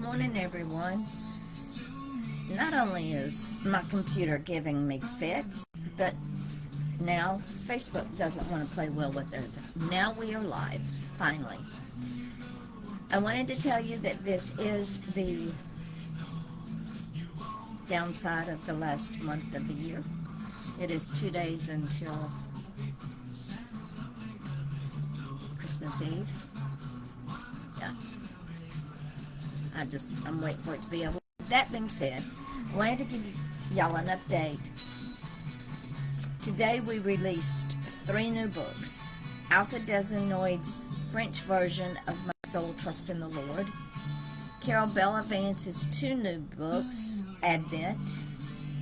morning, everyone. Not only is my computer giving me fits, but now Facebook doesn't want to play well with us. Now we are live, finally. I wanted to tell you that this is the downside of the last month of the year. It is 2 days until Christmas Eve. Yeah. I'm waiting for it to be over. That being said, I wanted to give y'all an update. Today we released 3 new books. Alta Desinoid's French version of My Soul Trust in the Lord. Carol Bella Vance's 2 new books, Advent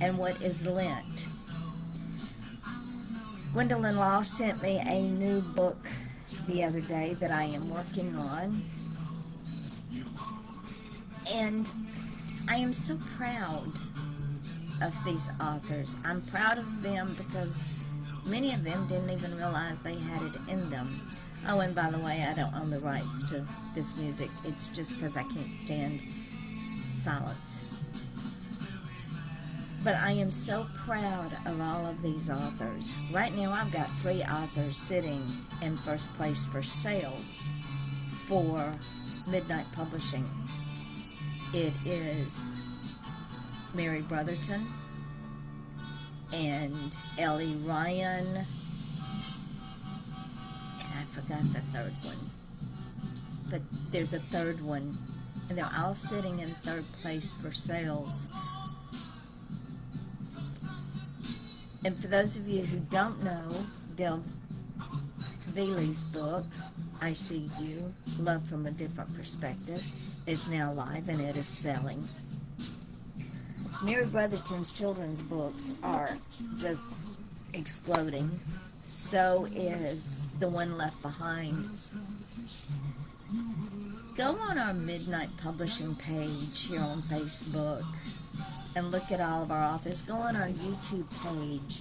and What is Lent. Gwendolyn Law sent me a new book the other day that I am working on. And I am so proud of these authors. I'm proud of them because many of them didn't even realize they had it in them. Oh, and by the way, I don't own the rights to this music. It's just because I can't stand silence. But I am so proud of all of these authors. Right now, I've got 3 authors sitting in first place for sales for Midnight Publishing. It is Mary Brotherton and Ellie Ryan, and I forgot the third one, but there's a third one, and they're all sitting in third place for sales. And for those of you who don't know, Del Veely's book, I See You, Love from a Different Perspective, is now live and it is selling. Mary Brotherton's children's books are just exploding. So is The One Left Behind. Go on our Midnight Publishing page here on Facebook and look at all of our authors. Go on our YouTube page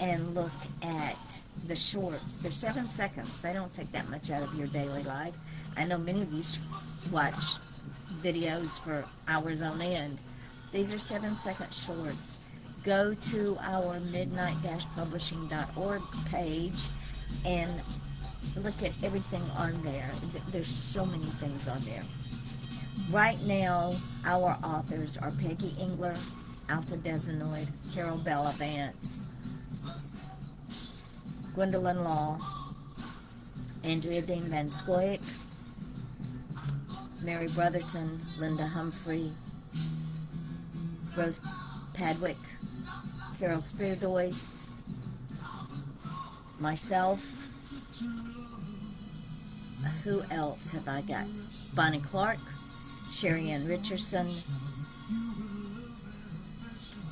and look at the shorts. They're 7 seconds. They don't take that much out of your daily life. I know many of you watch videos for hours on end. These are 7-second shorts. Go to our midnight-publishing.org page and look at everything on there. There's so many things on there. Right now, our authors are Peggy Engler, Alta Desinoid, Carol Bella Vance, Gwendolyn Law, Andrea Dean Van Scoyoc, Mary Brotherton, Linda Humphrey, Rose Padwick, Carol Speardoyce, myself. Who else have I got? Bonnie Clark, Sherry Ann Richardson,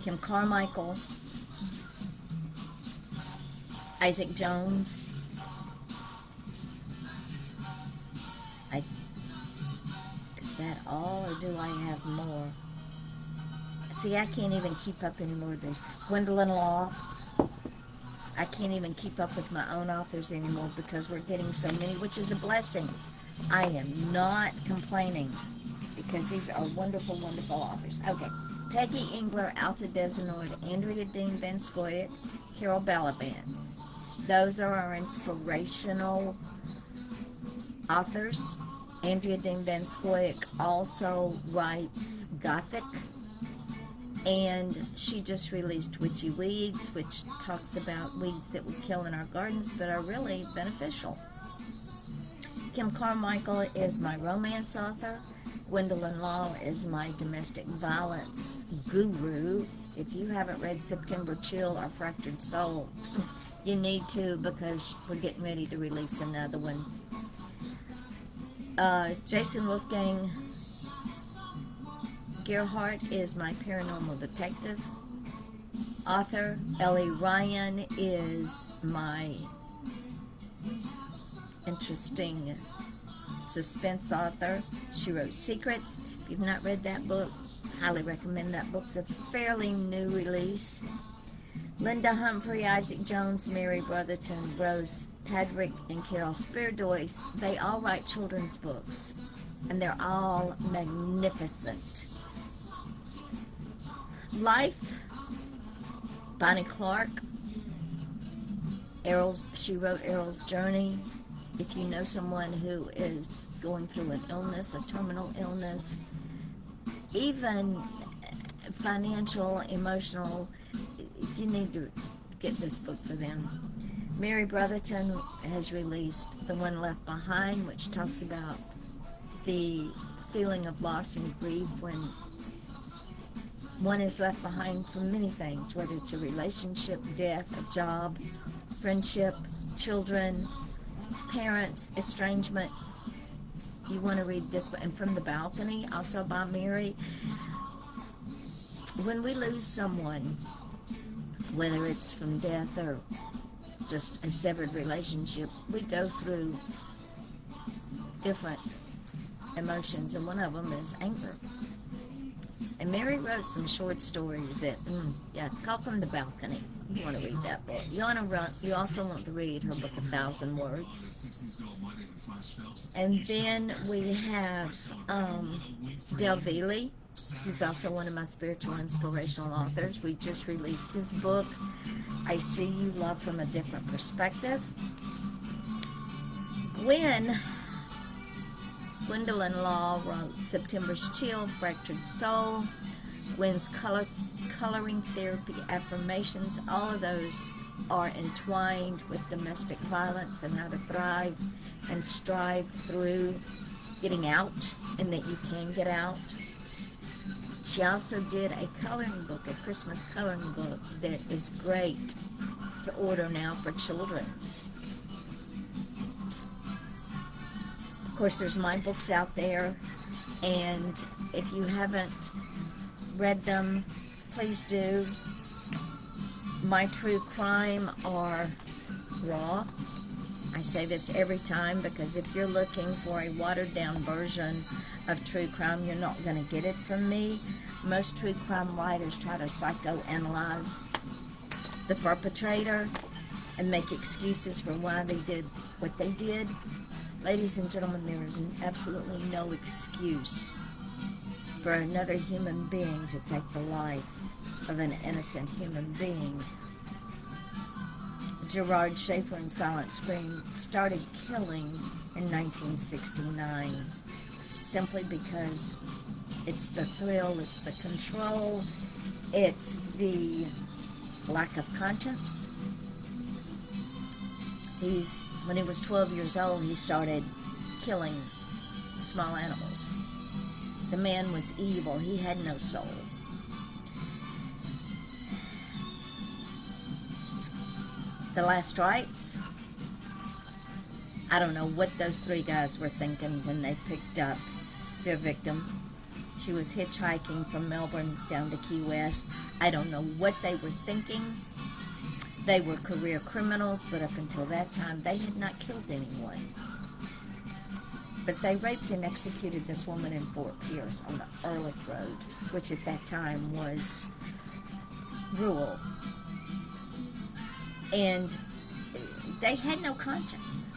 Kim Carmichael, Isaac Jones. Is that all, or do I have more? See, I can't even keep up anymore than Gwendolyn Law. I can't even keep up with my own authors anymore because we're getting so many, which is a blessing. I am not complaining because these are wonderful, wonderful authors. Okay, Peggy Engler, Alta Desinoid, Andrea Dean Van Scoyoc, Carol Bella Vance. Those are our inspirational authors. Andrea Dean Van Scoyoc also writes Gothic, and she just released Witchy Weeds, which talks about weeds that we kill in our gardens but are really beneficial. Kim Carmichael is my romance author. Gwendolyn Law is my domestic violence guru. If you haven't read September Chill or Fractured Soul, you need to because we're getting ready to release another one. Jason Wolfgang Gerhardt is my paranormal detective author. Ellie Ryan is my interesting suspense author. She wrote Secrets. If you've not read that book, highly recommend that book. It's a fairly new release. Linda Humphrey, Isaac Jones, Mary Brotherton, Rose Padwick, and Carol Speardoyce, they all write children's books. and they're all magnificent. Life, Bonnie Clark. She wrote Errol's Journey. If you know someone who is going through an illness, a terminal illness, even financial, emotional, you need to get this book for them. Mary Brotherton has released The One Left Behind, which talks about the feeling of loss and grief when one is left behind from many things, whether it's a relationship, death, a job, friendship, children, parents, estrangement. You want to read this one. And From the Balcony, also by Mary. When we lose someone, whether it's from death or just a severed relationship, we go through different emotions, and one of them is anger. And Mary wrote some short stories that, it's called From the Balcony. You want to read that book. You also want to read her book, 1,000 Words. And then we have Del Veely. He's also one of my spiritual inspirational authors. We just released his book, I See You, Love from a Different Perspective. Gwendolyn Law wrote September's Chill, Fractured Soul, Gwen's Coloring Therapy, Affirmations. All of those are entwined with domestic violence and how to thrive and strive through getting out, and that you can get out. She also did a coloring book, a Christmas coloring book, that is great to order now for children. Of course, there's my books out there, and if you haven't read them, please do. My true crime are raw. I say this every time because if you're looking for a watered-down version of true crime, you're not going to get it from me. Most true crime writers try to psychoanalyze the perpetrator and make excuses for why they did what they did. Ladies and gentlemen, there is absolutely no excuse for another human being to take the life of an innocent human being. Gerard Schaefer and Silent Scream started killing in 1969 simply because it's the thrill, it's the control, it's the lack of conscience. When he was 12 years old, he started killing small animals. The man was evil. He had no soul. The Last Rites. I don't know what those three guys were thinking when they picked up their victim. She was hitchhiking from Melbourne down to Key West. I don't know what they were thinking. They were career criminals, but up until that time, they had not killed anyone. But they raped and executed this woman in Fort Pierce on the Ehrlich Road, which at that time was rural. And they had no conscience.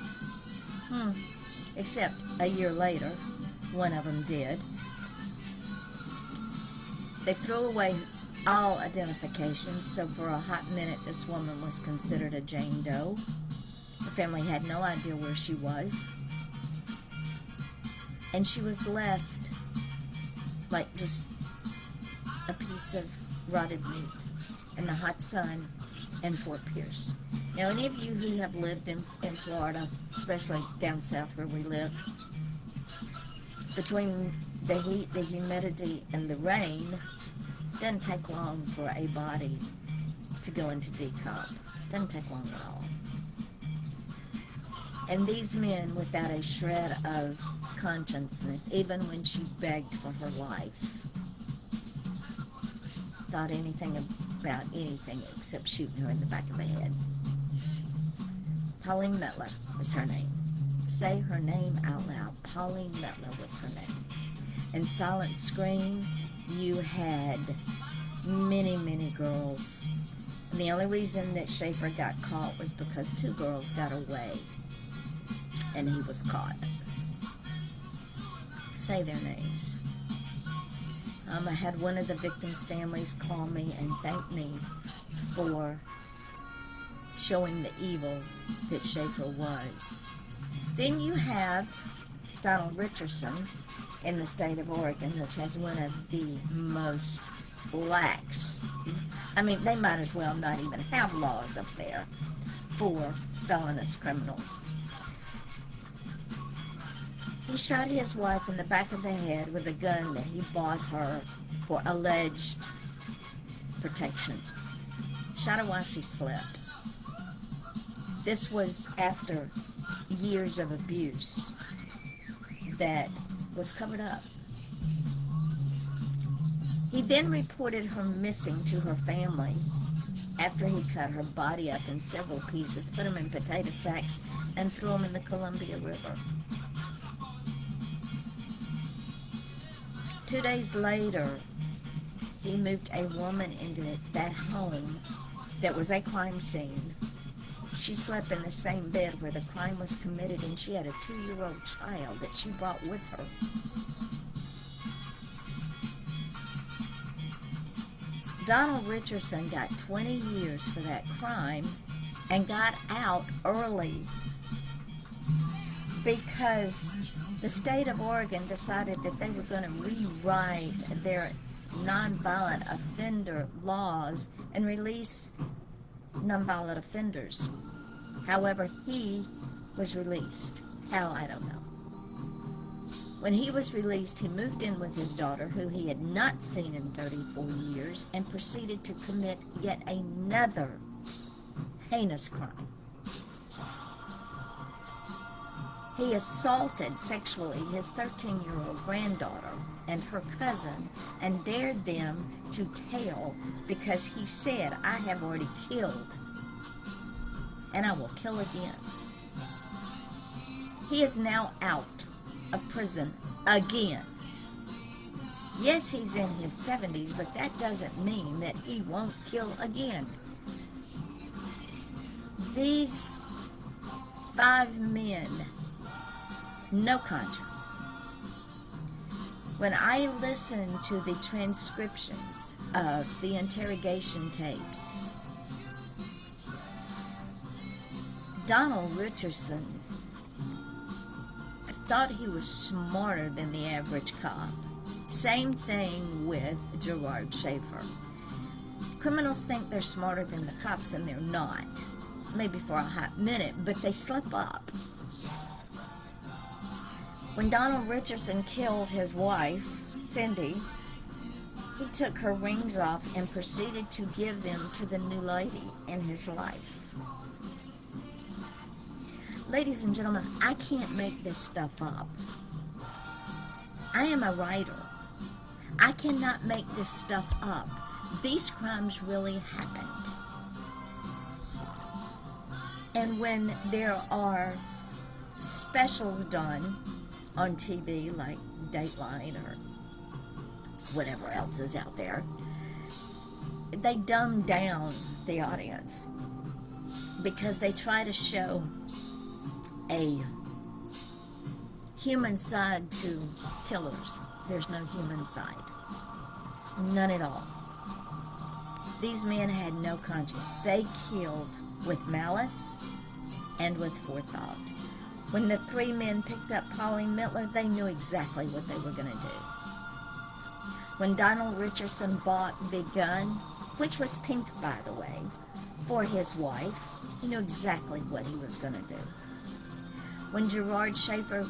Except a year later, one of them did. They threw away all identifications, so for a hot minute this woman was considered a Jane Doe. Her family had no idea where she was. And she was left like just a piece of rotted meat in the hot sun in Fort Pierce. Now, any of you who have lived in Florida, especially down south where we live, between the heat, the humidity, and the rain, it doesn't take long for a body to go into decomp. It doesn't take long at all. And these men, without a shred of consciousness, even when she begged for her life, thought anything about anything except shooting her in the back of the head. Pauline Mettler was her name. Say her name out loud. Pauline Mettler was her name. In Silent Scream, you had many, many girls. And the only reason that Schaefer got caught was because two girls got away and he was caught. say their names. I had one of the victims' families call me and thank me for showing the evil that Schaefer was. Then you have Donald Richardson in the state of Oregon, which has one of the most lax, they might as well not even have laws up there for felonious criminals. He shot his wife in the back of the head with a gun that he bought her for alleged protection. Shot her while she slept. This was after years of abuse that was covered up. He then reported her missing to her family after he cut her body up in several pieces, put them in potato sacks, and threw them in the Columbia River. 2 days later, he moved a woman into that home that was a crime scene. She slept in the same bed where the crime was committed, and she had a 2-year-old child that she brought with her. Donald Richardson got 20 years for that crime and got out early because the state of Oregon decided that they were going to rewrite their nonviolent offender laws and release nonviolent offenders. However, he was released. How, I don't know. When he was released, he moved in with his daughter, who he had not seen in 34 years, and proceeded to commit yet another heinous crime. He assaulted sexually his 13-year-old granddaughter and her cousin and dared them to tell because he said, "I have already killed and I will kill again." He is now out of prison again. Yes, he's in his 70s, but that doesn't mean that he won't kill again. These 5 men, no conscience. When I listen to the transcriptions of the interrogation tapes, Donald Richardson, I thought he was smarter than the average cop. Same thing with Gerard Schaefer. Criminals think they're smarter than the cops, and they're not. Maybe for a hot minute, but they slip up. When Donald Richardson killed his wife, Cindy, he took her rings off and proceeded to give them to the new lady in his life. Ladies and gentlemen, I can't make this stuff up. I am a writer. I cannot make this stuff up. These crimes really happened. And when there are specials done on TV like Dateline or whatever else is out there, they dumb down the audience because they try to show a human side to killers. There's no human side. None at all. These men had no conscience. They killed with malice and with forethought. When the 3 men picked up Pauline Mittler, they knew exactly what they were going to do. When Donald Richardson bought the gun, which was pink, by the way, for his wife, he knew exactly what he was going to do. When Gerard Schaefer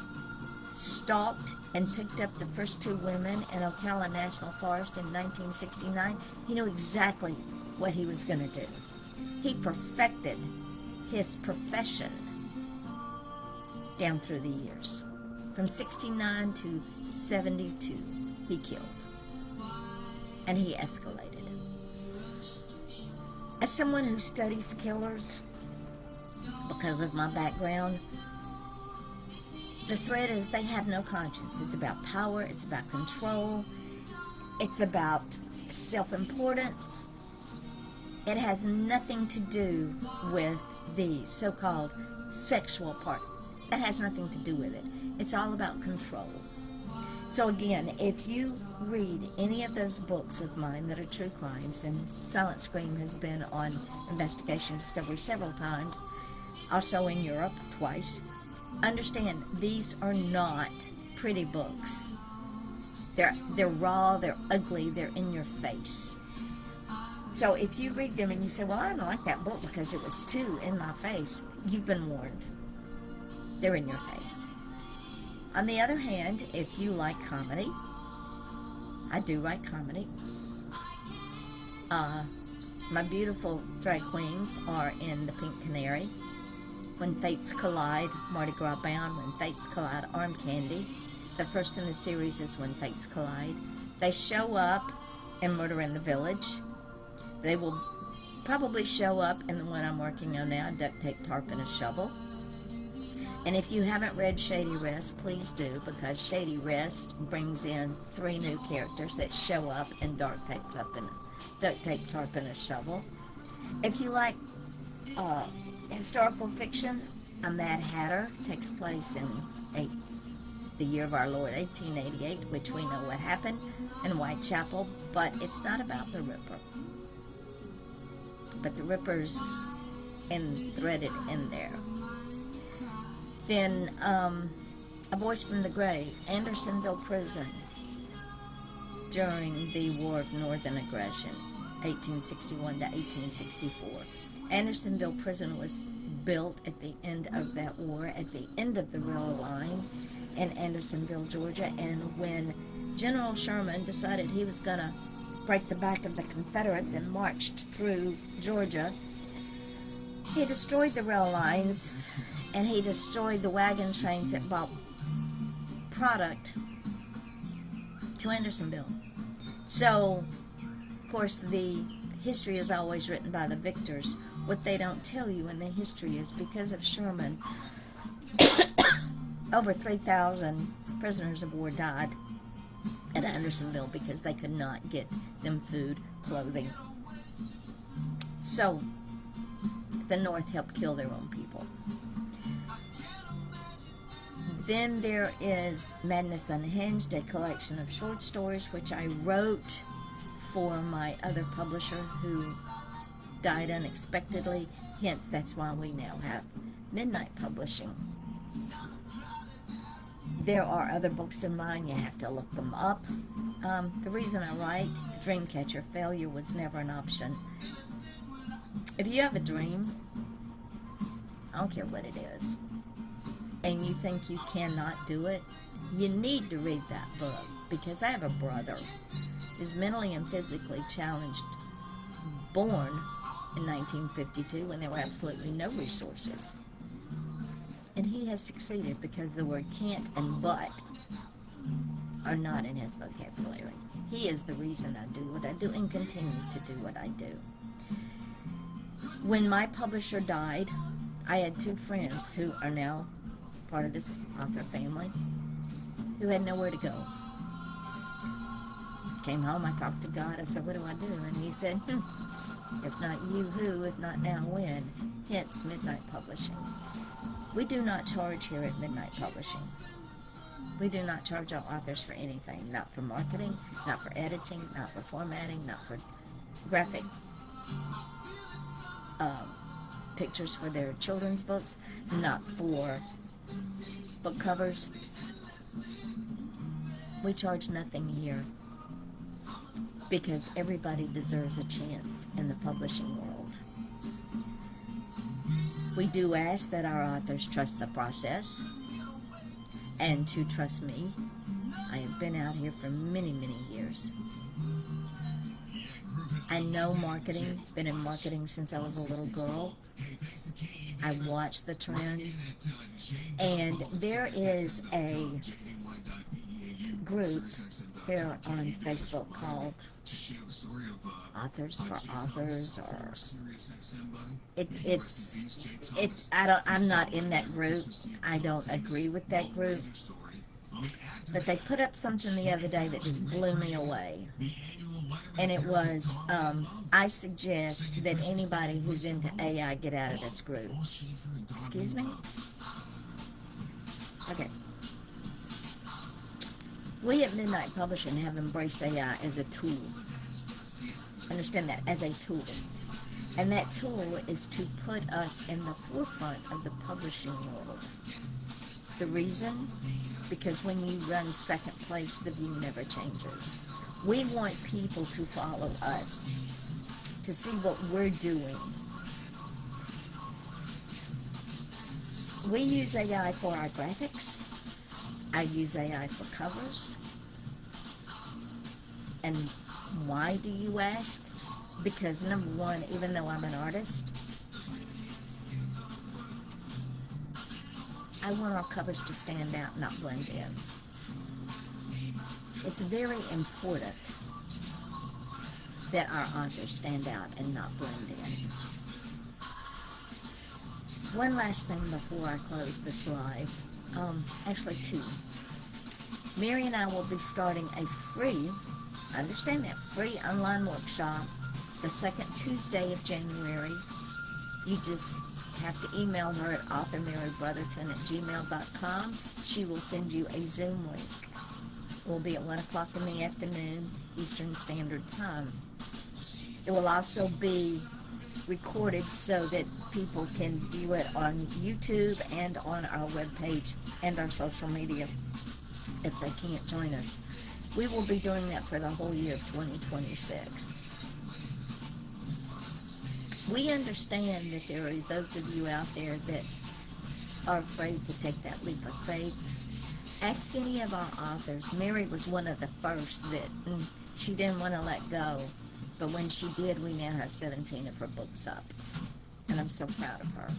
stalked and picked up the first 2 women in Ocala National Forest in 1969, he knew exactly what he was going to do. He perfected his profession down through the years. From 69 to 72, he killed. And he escalated. As someone who studies killers, because of my background, the thread is they have no conscience. It's about power, it's about control, it's about self-importance. It has nothing to do with the so-called sexual part. That has nothing to do with it. It's all about control. So again, if you read any of those books of mine that are true crimes, and Silent Scream has been on Investigation Discovery several times, also in Europe twice, understand these are not pretty books. They're raw, they're ugly, they're in your face. So if you read them and you say, well, I don't like that book because it was too in my face, you've been warned. They're in your face. On the other hand, if you like comedy, I do write comedy. My beautiful drag queens are in The Pink Canary, When Fates Collide, Mardi Gras Bound, When Fates Collide, Arm Candy. The first in the series is When Fates Collide. They show up in Murder in the Village. They will probably show up in the one I'm working on now, Duct Tape, Tarp, and a Shovel. And if you haven't read Shady Rest, please do, because Shady Rest brings in 3 new characters that show up in Duct Tape, Tarp, and a Shovel. If you like historical fiction, A Mad Hatter takes place in the year of our Lord, 1888, which we know what happened in Whitechapel, but it's not about the Ripper. But the Ripper's threaded in there. Then, A Voice from the Grave, Andersonville Prison, during the War of Northern Aggression, 1861 to 1864. Andersonville Prison was built at the end of that war, at the end of the rail line in Andersonville, Georgia, and when General Sherman decided he was going to break the back of the Confederates and marched through Georgia, he destroyed the rail lines, and he destroyed the wagon trains that brought product to Andersonville. So, of course, the history is always written by the victors. What they don't tell you in the history is because of Sherman, over 3,000 prisoners of war died at Andersonville because they could not get them food, clothing. So, the North helped kill their own people. Then there is Madness Unhinged, a collection of short stories which I wrote for my other publisher who died unexpectedly. Hence, that's why we now have Midnight Publishing. There are other books of mine. You have to look them up. The reason I write Dreamcatcher, failure was never an option. If you have a dream, I don't care what it is, and you think you cannot do it, you need to read that book, because I have a brother who's mentally and physically challenged, born in 1952 when there were absolutely no resources. And he has succeeded because the word can't and but are not in his vocabulary. He is the reason I do what I do and continue to do what I do. When my publisher died, I had 2 friends who are now part of this author family who had nowhere to go. Came home, I talked to God, I said, what do I do? And he said, if not you, who? If not now, when? Hence, Midnight Publishing. We do not charge here at Midnight Publishing. We do not charge our authors for anything, not for marketing, not for editing, not for formatting, not for graphic pictures for their children's books, not for book covers. We charge nothing here because everybody deserves a chance in the publishing world. We do ask that our authors trust the process and to trust me. I have been out here for many, many years. I know marketing, been in marketing since I was a little girl. I watch the trends, and there is a group here on Facebook called Authors for Authors, or I'm not in that group. I don't agree with that group, but they put up something the other day that just blew me away. And it was, I suggest that anybody who's into AI get out of this group. Excuse me? Okay. We at Midnight Publishing have embraced AI as a tool. Understand that, as a tool. And that tool is to put us in the forefront of the publishing world. The reason? Because when you run second place, the view never changes. We want people to follow us, to see what we're doing. We use AI for our graphics. I use AI for covers. And why, do you ask? Because number one, even though I'm an artist, I want our covers to stand out, not blend in. It's very important that our authors stand out and not blend in. One last thing before I close this live. Actually two. Mary and I will be starting a free, understand that, free online workshop the second Tuesday of January. You just have to email her at authormarybrotherton@gmail.com. She will send you a Zoom link. It will be at 1 o'clock in the afternoon, Eastern Standard Time. It will also be recorded so that people can view it on YouTube and on our webpage and our social media if they can't join us. We will be doing that for the whole year of 2026. We understand that there are those of you out there that are afraid to take that leap of faith. Ask any of our authors. Mary was one of the first that she didn't want to let go. But when she did, we now have 17 of her books up. And I'm so proud of her.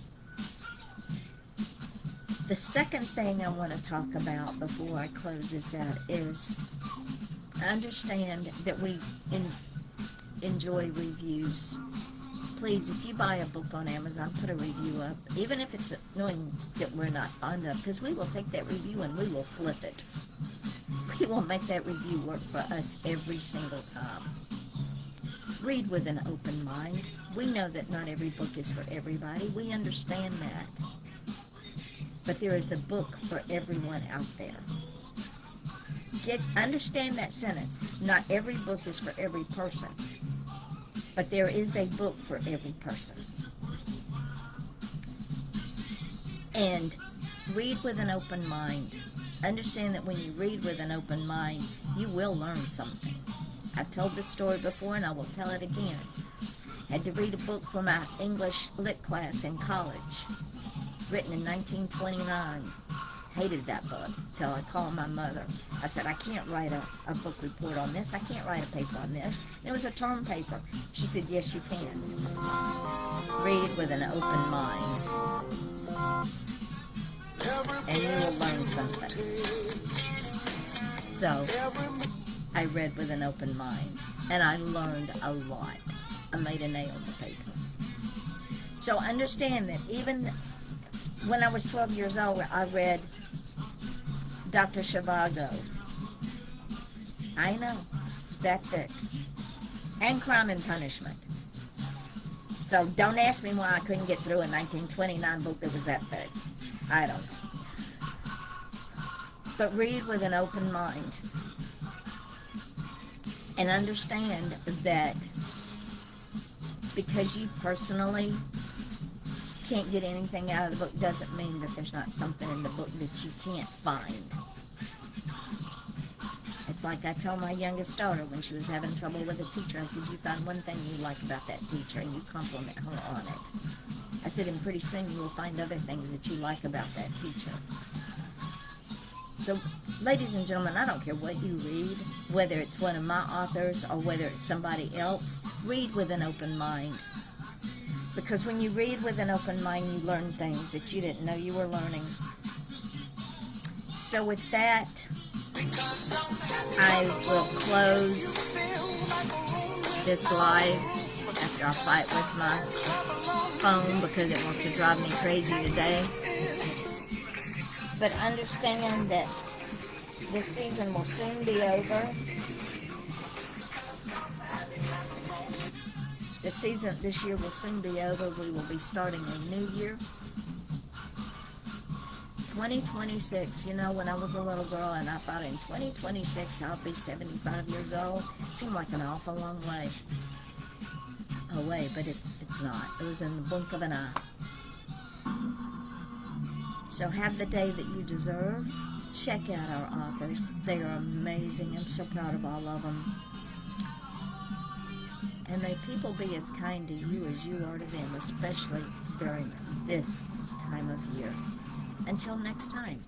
The second thing I want to talk about before I close this out is I understand that we enjoy reviews. Please, if you buy a book on Amazon, put a review up, even if it's knowing that we're not fond of, because we will take that review and we will flip it. We will make that review work for us every single time. Read with an open mind. We know that not every book is for everybody. We understand that. But there is a book for everyone out there. Understand that sentence. Not every book is for every person. But there is a book for every person. And read with an open mind. Understand that when you read with an open mind, you will learn something. I've told this story before and I will tell it again. I had to read a book for my English lit class in college, written in 1929. Hated that book till I called my mother. I said, I can't write a book report on this. I can't write a paper on this. It was a term paper. She said, yes, you can. Read with an open mind. And you will learn something. So, I read with an open mind. And I learned a lot. I made an A on the paper. So understand that even when I was 12 years old, I read Dr. Zhivago. I know, that thick. And Crime and Punishment. So don't ask me why I couldn't get through a 1929 book that was that thick. I don't know. But read with an open mind. And understand that because you personally can't get anything out of the book doesn't mean that there's not something in the book that you can't find. It's like I told my youngest daughter when she was having trouble with a teacher, I said, you find one thing you like about that teacher and you compliment her on it. I said, and pretty soon you will find other things that you like about that teacher. So, ladies and gentlemen, I don't care what you read, whether it's one of my authors or whether it's somebody else, read with an open mind. Because when you read with an open mind, you learn things that you didn't know you were learning. So with that, I will close this live after I fight with my phone because it wants to drive me crazy today. But understand that this season will soon be over. This year will soon be over. We will be starting a new year. 2026, you know, when I was a little girl and I thought in 2026 I'll be 75 years old, seemed like an awful long way away, but it's not. It was in the blink of an eye. So have the day that you deserve. Check out our authors. They are amazing. I'm so proud of all of them. And may people be as kind to you as you are to them, especially during this time of year. Until next time.